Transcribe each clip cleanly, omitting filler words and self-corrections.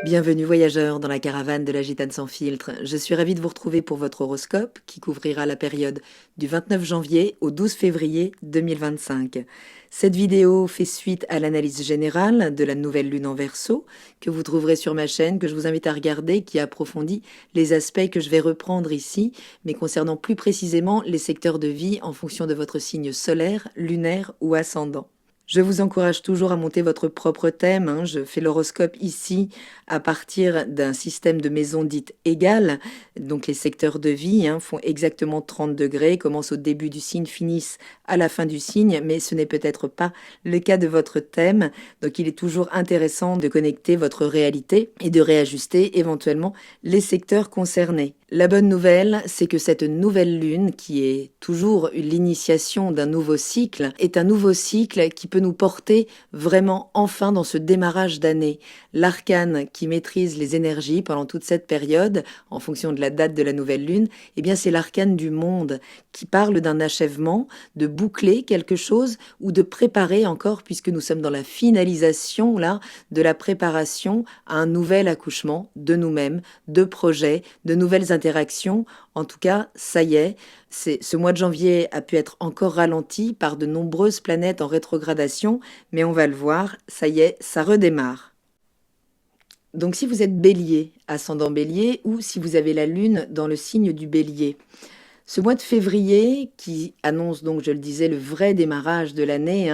Bienvenue voyageurs dans la caravane de la Gitane sans filtre. Je suis ravie de vous retrouver pour votre horoscope qui couvrira la période du 29 janvier au 12 février 2025. Cette vidéo fait suite à l'analyse générale de la nouvelle lune en Verseau que vous trouverez sur ma chaîne, que je vous invite à regarder, qui approfondit les aspects que je vais reprendre ici, mais concernant plus précisément les secteurs de vie en fonction de votre signe solaire, lunaire ou ascendant. Je vous encourage toujours à monter votre propre thème. Je fais l'horoscope ici à partir d'un système de maisons dites égales. Donc les secteurs de vie font exactement 30 degrés, commencent au début du signe, finissent à la fin du signe, mais ce n'est peut-être pas le cas de votre thème. Donc il est toujours intéressant de connecter votre réalité et de réajuster éventuellement les secteurs concernés. La bonne nouvelle, c'est que cette nouvelle lune, qui est toujours l'initiation d'un nouveau cycle, est un nouveau cycle qui peut nous porter vraiment enfin dans ce démarrage d'année. L'arcane qui maîtrise les énergies pendant toute cette période, en fonction de la date de la nouvelle lune, eh bien c'est l'arcane du monde qui parle d'un achèvement, de boucler quelque chose ou de préparer encore, puisque nous sommes dans la finalisation là de la préparation à un nouvel accouchement de nous-mêmes, de projets, de nouvelles interactions. En tout cas, ça y est, ce mois de janvier a pu être encore ralenti par de nombreuses planètes en rétrogradation, mais on va le voir, ça y est, ça redémarre. Donc si vous êtes bélier, ascendant bélier, ou si vous avez la lune dans le signe du bélier, ce mois de février, qui annonce donc, je le disais, le vrai démarrage de l'année,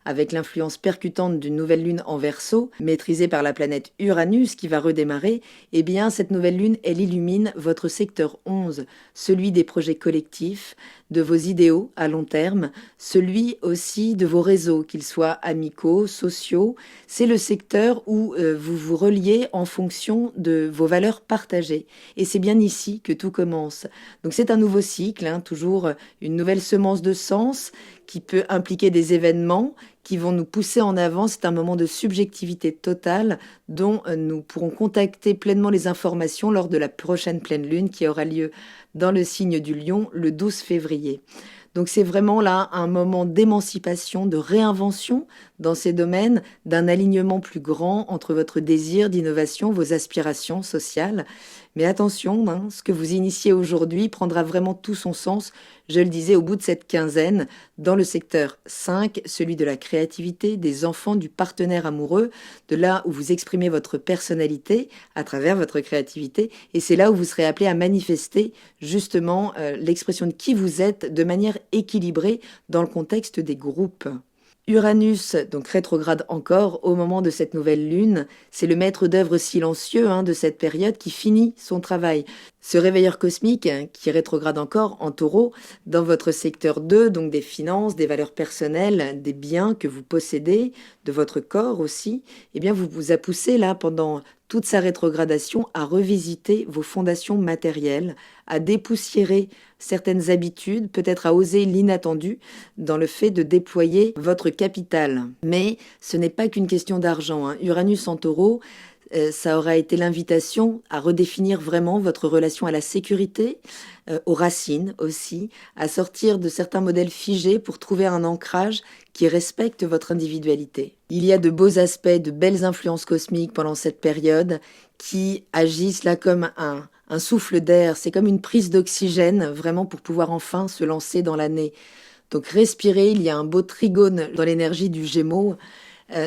avec l'influence percutante d'une nouvelle lune en Verseau, maîtrisée par la planète Uranus qui va redémarrer, eh bien cette nouvelle lune, elle illumine votre secteur 11, celui des projets collectifs, de vos idéaux à long terme, celui aussi de vos réseaux, qu'ils soient amicaux, sociaux. C'est le secteur où vous vous reliez en fonction de vos valeurs partagées. Et c'est bien ici que tout commence. Donc c'est un nouveau cycle, toujours une nouvelle semence de sens qui peut impliquer des événements qui vont nous pousser en avant. C'est un moment de subjectivité totale dont nous pourrons contacter pleinement les informations lors de la prochaine pleine lune qui aura lieu dans le signe du Lion le 12 février. Donc c'est vraiment là un moment d'émancipation, de réinvention dans ces domaines, d'un alignement plus grand entre votre désir d'innovation, vos aspirations sociales. Mais attention, ce que vous initiez aujourd'hui prendra vraiment tout son sens, je le disais, au bout de cette quinzaine, dans le secteur 5, celui de la créativité, des enfants, du partenaire amoureux, de là où vous exprimez votre personnalité à travers votre créativité, et c'est là où vous serez appelé à manifester justement l'expression de qui vous êtes de manière équilibrée dans le contexte des groupes. Uranus, donc rétrograde encore au moment de cette nouvelle lune, c'est le maître d'œuvre silencieux de cette période qui finit son travail. Ce réveilleur cosmique qui rétrograde encore en Taureau dans votre secteur 2, donc des finances, des valeurs personnelles, des biens que vous possédez, de votre corps aussi, eh bien vous a poussé là pendant toute sa rétrogradation à revisiter vos fondations matérielles, à dépoussiérer certaines habitudes, peut-être à oser l'inattendu dans le fait de déployer votre capital. Mais ce n'est pas qu'une question d'argent. Uranus en Taureau, ça aura été l'invitation à redéfinir vraiment votre relation à la sécurité, aux racines aussi, à sortir de certains modèles figés pour trouver un ancrage qui respecte votre individualité. Il y a de beaux aspects, de belles influences cosmiques pendant cette période qui agissent là comme un souffle d'air, c'est comme une prise d'oxygène vraiment pour pouvoir enfin se lancer dans l'année. Donc respirez, il y a un beau trigone dans l'énergie du Gémeaux.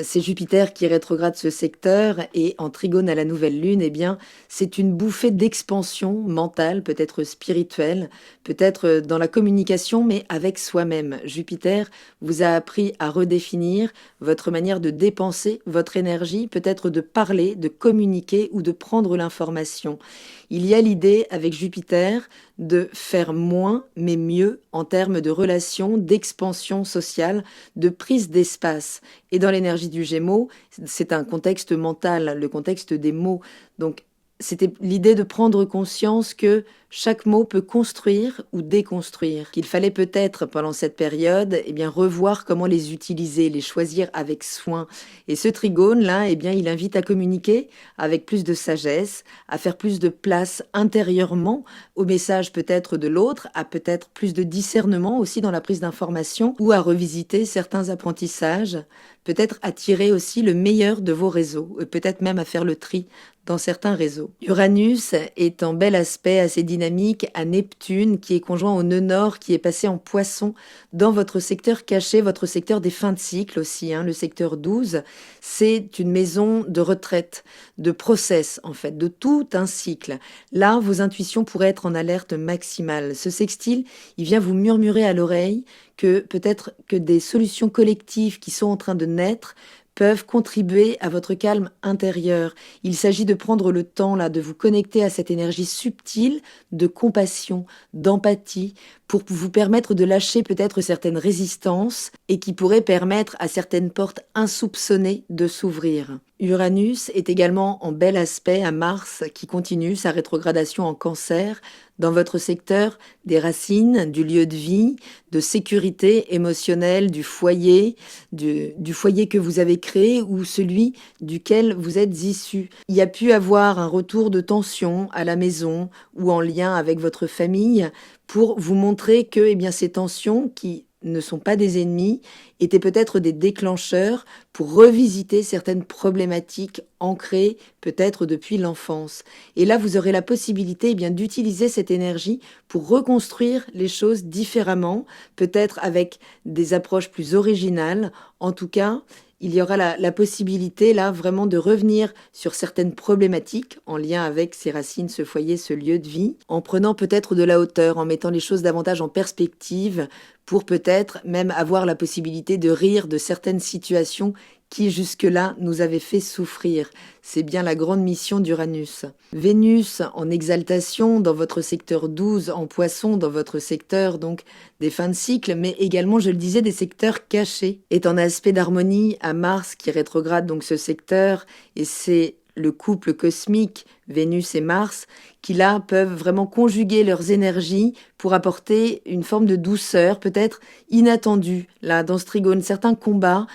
C'est Jupiter qui rétrograde ce secteur et en trigone à la nouvelle lune, eh bien, c'est une bouffée d'expansion mentale, peut-être spirituelle, peut-être dans la communication, mais avec soi-même. Jupiter vous a appris à redéfinir votre manière de dépenser votre énergie, peut-être de parler, de communiquer ou de prendre l'information. Il y a l'idée avec Jupiter de faire moins mais mieux en termes de relations, d'expansion sociale, de prise d'espace. Et dans l'énergie du Gémeaux, c'est un contexte mental, le contexte des mots. Donc c'était l'idée de prendre conscience que Chaque mot peut construire ou déconstruire. Qu'il fallait peut-être, pendant cette période, revoir comment les utiliser, les choisir avec soin. Et ce trigone-là, il invite à communiquer avec plus de sagesse, à faire plus de place intérieurement au message peut-être de l'autre, à peut-être plus de discernement aussi dans la prise d'information ou à revisiter certains apprentissages, peut-être à tirer aussi le meilleur de vos réseaux, et peut-être même à faire le tri dans certains réseaux. Uranus est en bel aspect assez dynamique à Neptune, qui est conjoint au nœud nord, qui est passé en Poisson dans votre secteur caché, votre secteur des fins de cycle aussi. Le secteur 12, c'est une maison de retraite, de process en fait, de tout un cycle. Là, vos intuitions pourraient être en alerte maximale. Ce sextile, il vient vous murmurer à l'oreille que peut-être que des solutions collectives qui sont en train de naître peuvent contribuer à votre calme intérieur. Il s'agit de prendre le temps là, de vous connecter à cette énergie subtile de compassion, d'empathie, pour vous permettre de lâcher peut-être certaines résistances et qui pourraient permettre à certaines portes insoupçonnées de s'ouvrir. Uranus est également en bel aspect à Mars qui continue sa rétrogradation en Cancer dans votre secteur des racines, du lieu de vie, de sécurité émotionnelle, du foyer que vous avez créé ou celui duquel vous êtes issu. Il y a pu avoir un retour de tension à la maison ou en lien avec votre famille pour vous montrer que ces tensions qui ne sont pas des ennemis, étaient peut-être des déclencheurs pour revisiter certaines problématiques ancrées peut-être depuis l'enfance. Et là, vous aurez la possibilité d'utiliser cette énergie pour reconstruire les choses différemment, peut-être avec des approches plus originales. En tout cas, il y aura la possibilité là vraiment de revenir sur certaines problématiques en lien avec ces racines, ce foyer, ce lieu de vie, en prenant peut-être de la hauteur, en mettant les choses davantage en perspective pour peut-être même avoir la possibilité de rire de certaines situations qui jusque-là nous avaient fait souffrir. C'est bien la grande mission d'Uranus. Vénus en exaltation dans votre secteur 12, en Poisson dans votre secteur donc des fins de cycle, mais également, je le disais, des secteurs cachés, est en aspect d'harmonie à Mars qui rétrograde donc ce secteur, et c'est le couple cosmique Vénus et Mars qui là peuvent vraiment conjuguer leurs énergies pour apporter une forme de douceur peut-être inattendue là dans ce trigone. Certains combats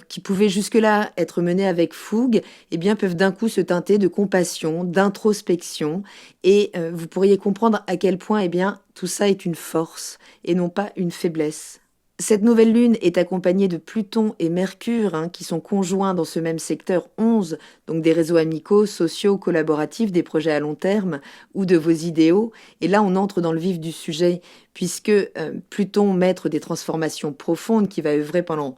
qui pouvaient jusque-là être menés avec fougue peuvent d'un coup se teinter de compassion, d'introspection, et vous pourriez comprendre à quel point tout ça est une force et non pas une faiblesse. Cette nouvelle lune est accompagnée de Pluton et Mercure qui sont conjoints dans ce même secteur 11, donc des réseaux amicaux, sociaux, collaboratifs, des projets à long terme ou de vos idéaux. Et là, on entre dans le vif du sujet puisque Pluton, maître des transformations profondes, qui va œuvrer pendant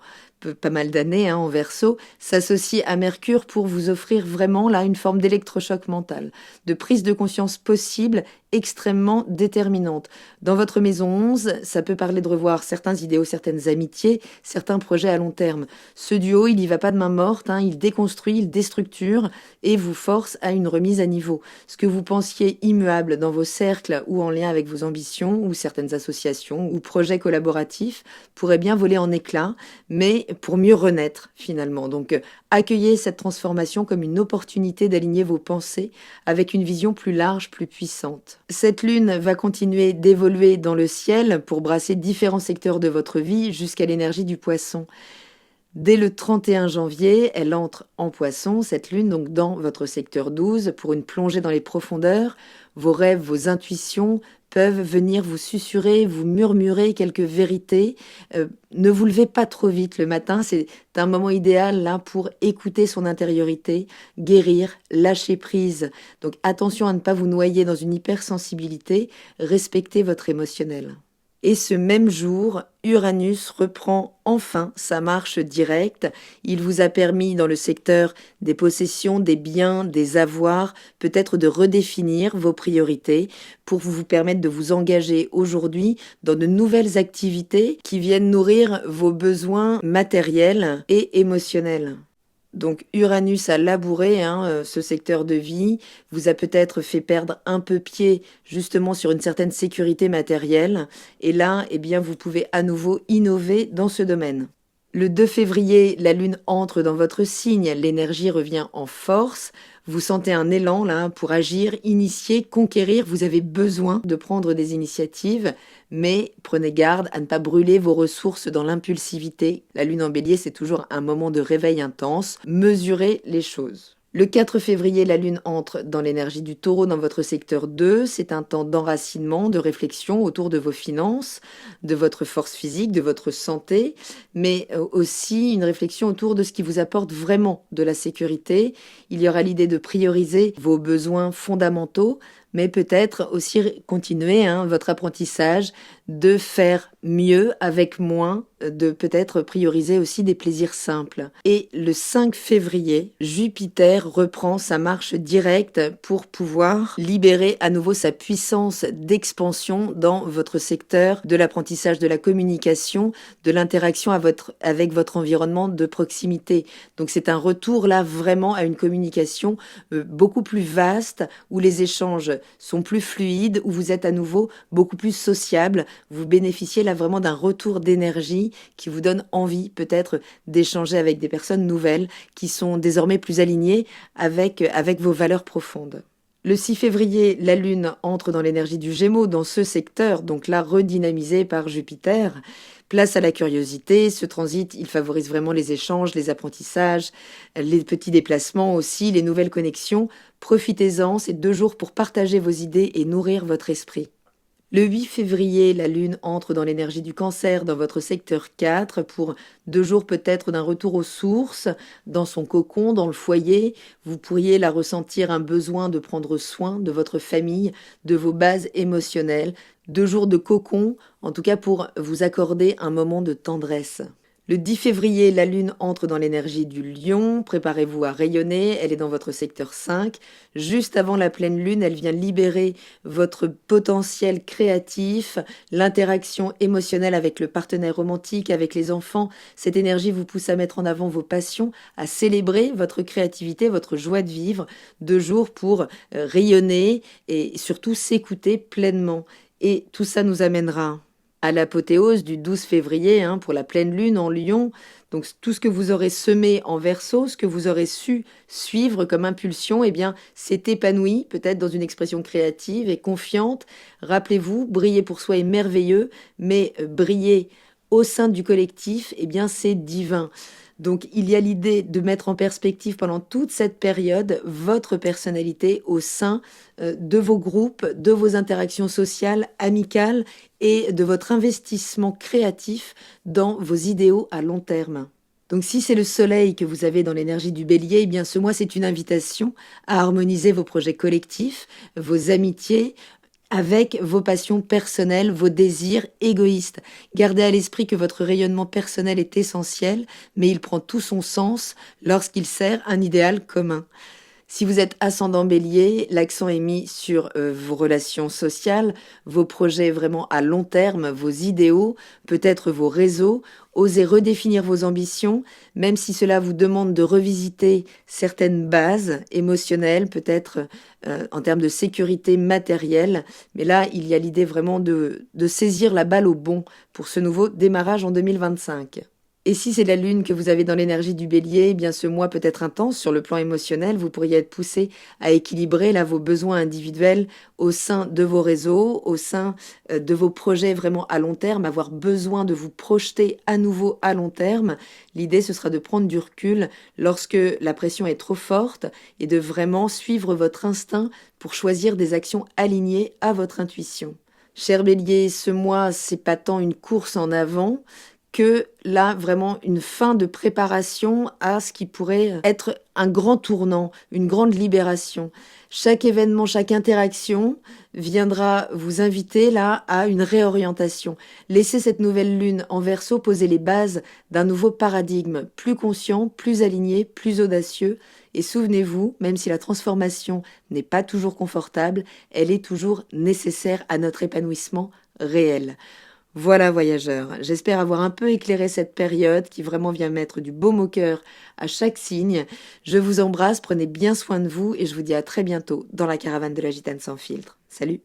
pas mal d'années en Verseau, s'associe à Mercure pour vous offrir vraiment là une forme d'électrochoc mental, de prise de conscience possible, extrêmement déterminante. Dans votre maison 11, ça peut parler de revoir certains idéaux, certaines amitiés, certains projets à long terme. Ce duo, il y va pas de main morte, il déconstruit, il déstructure et vous force à une remise à niveau. Ce que vous pensiez immuable dans vos cercles ou en lien avec vos ambitions ou certaines associations ou projets collaboratifs pourrait bien voler en éclats, mais pour mieux renaître finalement. Donc accueillez cette transformation comme une opportunité d'aligner vos pensées avec une vision plus large, plus puissante. Cette lune va continuer d'évoluer dans le ciel pour brasser différents secteurs de votre vie jusqu'à l'énergie du Poisson. Dès le 31 janvier, elle entre en Poisson, cette lune, donc dans votre secteur 12, pour une plongée dans les profondeurs. Vos rêves, vos intuitions peuvent venir vous susurrer, vous murmurer quelques vérités. Ne vous levez pas trop vite le matin, c'est un moment idéal là pour écouter son intériorité, guérir, lâcher prise. Donc attention à ne pas vous noyer dans une hypersensibilité, respectez votre émotionnel. Et ce même jour, Uranus reprend enfin sa marche directe. Il vous a permis dans le secteur des possessions, des biens, des avoirs, peut-être de redéfinir vos priorités pour vous permettre de vous engager aujourd'hui dans de nouvelles activités qui viennent nourrir vos besoins matériels et émotionnels. Donc Uranus a labouré ce secteur de vie, vous a peut-être fait perdre un peu pied justement sur une certaine sécurité matérielle. Et là, vous pouvez à nouveau innover dans ce domaine. Le 2 février, la Lune entre dans votre signe, l'énergie revient en force. Vous sentez un élan là pour agir, initier, conquérir. Vous avez besoin de prendre des initiatives, mais prenez garde à ne pas brûler vos ressources dans l'impulsivité. La Lune en Bélier, c'est toujours un moment de réveil intense. Mesurez les choses. Le 4 février, la Lune entre dans l'énergie du Taureau dans votre secteur 2. C'est un temps d'enracinement, de réflexion autour de vos finances, de votre force physique, de votre santé, mais aussi une réflexion autour de ce qui vous apporte vraiment de la sécurité. Il y aura l'idée de prioriser vos besoins fondamentaux, mais peut-être aussi continuer votre apprentissage, de faire mieux avec moins, de peut-être prioriser aussi des plaisirs simples. Et le 5 février, Jupiter reprend sa marche directe pour pouvoir libérer à nouveau sa puissance d'expansion dans votre secteur de l'apprentissage de la communication, de l'interaction avec votre environnement de proximité. Donc c'est un retour là vraiment à une communication beaucoup plus vaste, où les échanges sont plus fluides, où vous êtes à nouveau beaucoup plus sociable. Vous bénéficiez là vraiment d'un retour d'énergie qui vous donne envie peut-être d'échanger avec des personnes nouvelles qui sont désormais plus alignées avec vos valeurs profondes. Le 6 février, la Lune entre dans l'énergie du Gémeaux, dans ce secteur, donc là redynamisé par Jupiter. Place à la curiosité, ce transit, il favorise vraiment les échanges, les apprentissages, les petits déplacements aussi, les nouvelles connexions. Profitez-en, c'est 2 jours pour partager vos idées et nourrir votre esprit. Le 8 février, la Lune entre dans l'énergie du Cancer dans votre secteur 4 pour 2 jours peut-être d'un retour aux sources, dans son cocon, dans le foyer. Vous pourriez la ressentir un besoin de prendre soin de votre famille, de vos bases émotionnelles. 2 jours de cocon, en tout cas pour vous accorder un moment de tendresse. Le 10 février, la Lune entre dans l'énergie du Lion. Préparez-vous à rayonner, elle est dans votre secteur 5. Juste avant la pleine Lune, elle vient libérer votre potentiel créatif, l'interaction émotionnelle avec le partenaire romantique, avec les enfants. Cette énergie vous pousse à mettre en avant vos passions, à célébrer votre créativité, votre joie de vivre. 2 jours pour rayonner et surtout s'écouter pleinement. Et tout ça nous amènera à l'apothéose du 12 février pour la pleine lune en Lion. Donc tout ce que vous aurez semé en Verseau, ce que vous aurez su suivre comme impulsion, s'est épanoui, peut-être dans une expression créative et confiante. Rappelez-vous, briller pour soi est merveilleux, mais briller au sein du collectif, c'est divin. Donc il y a l'idée de mettre en perspective pendant toute cette période votre personnalité au sein de vos groupes, de vos interactions sociales, amicales et de votre investissement créatif dans vos idéaux à long terme. Donc si c'est le soleil que vous avez dans l'énergie du bélier, ce mois c'est une invitation à harmoniser vos projets collectifs, vos amitiés, avec vos passions personnelles, vos désirs égoïstes. Gardez à l'esprit que votre rayonnement personnel est essentiel, mais il prend tout son sens lorsqu'il sert un idéal commun. Si vous êtes ascendant bélier, l'accent est mis sur vos relations sociales, vos projets vraiment à long terme, vos idéaux, peut-être vos réseaux. Osez redéfinir vos ambitions, même si cela vous demande de revisiter certaines bases émotionnelles, peut-être en termes de sécurité matérielle. Mais là, il y a l'idée vraiment de saisir la balle au bond pour ce nouveau démarrage en 2025. Et si c'est la Lune que vous avez dans l'énergie du Bélier, ce mois peut être intense sur le plan émotionnel. Vous pourriez être poussé à équilibrer vos besoins individuels au sein de vos réseaux, au sein de vos projets vraiment à long terme, avoir besoin de vous projeter à nouveau à long terme. L'idée, ce sera de prendre du recul lorsque la pression est trop forte et de vraiment suivre votre instinct pour choisir des actions alignées à votre intuition. Cher Bélier, ce mois, c'est pas tant une course en avant que là, vraiment une fin de préparation à ce qui pourrait être un grand tournant, une grande libération. Chaque événement, chaque interaction viendra vous inviter là à une réorientation. Laissez cette nouvelle lune en Verseau poser les bases d'un nouveau paradigme, plus conscient, plus aligné, plus audacieux. Et souvenez-vous, même si la transformation n'est pas toujours confortable, elle est toujours nécessaire à notre épanouissement réel. Voilà voyageurs, j'espère avoir un peu éclairé cette période qui vraiment vient mettre du baume au cœur à chaque signe. Je vous embrasse, prenez bien soin de vous et je vous dis à très bientôt dans la caravane de la Gitane sans filtre. Salut!